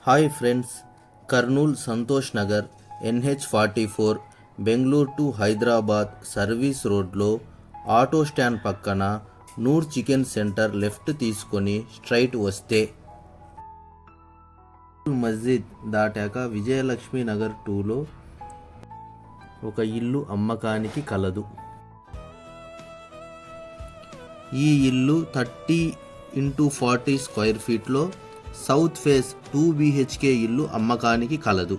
Hi friends, Kurnool Santosh Nagar NH44 Bengaluru to Hyderabad service రోడ్లో auto stand పక్కన Noor chicken centre left తీసుకొని straight వస్తే మస్జిద్ దాటాక విజయలక్ష్మి నగర్ 2లో ఒక ఇల్లు అమ్మకానికి కలదు. ఈ ఇల్లు 30x40 స్క్వేర్ ఫీట్లో సౌత్ ఫేస్ 2 BHK ఇల్లు అమ్మకానికి కలదు.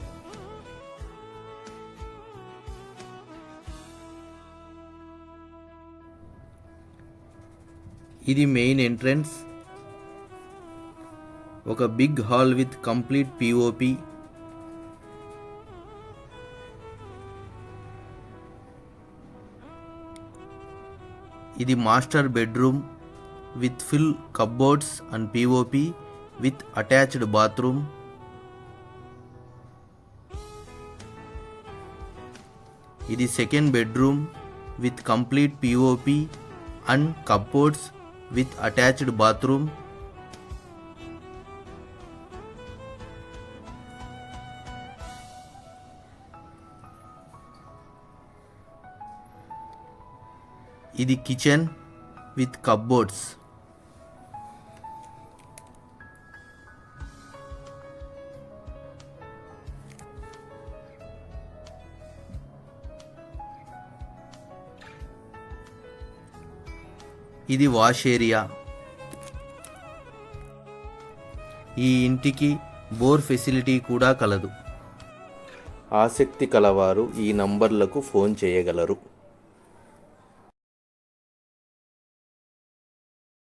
ఇది మెయిన్ ఎంట్రన్స్. ఒక big hall with complete POP. ఇది master bedroom with full cupboards and POP with attached bathroom. ఇది second bedroom with complete POP and cupboards with attached bathroom. ఇది kitchen with cupboards. ఇది wash area. ఈ ఇంటికి bore facility కూడా కలదు. ఆసక్తి కలవారు ఈ నంబర్లకు ఫోన్ చేయగలరు.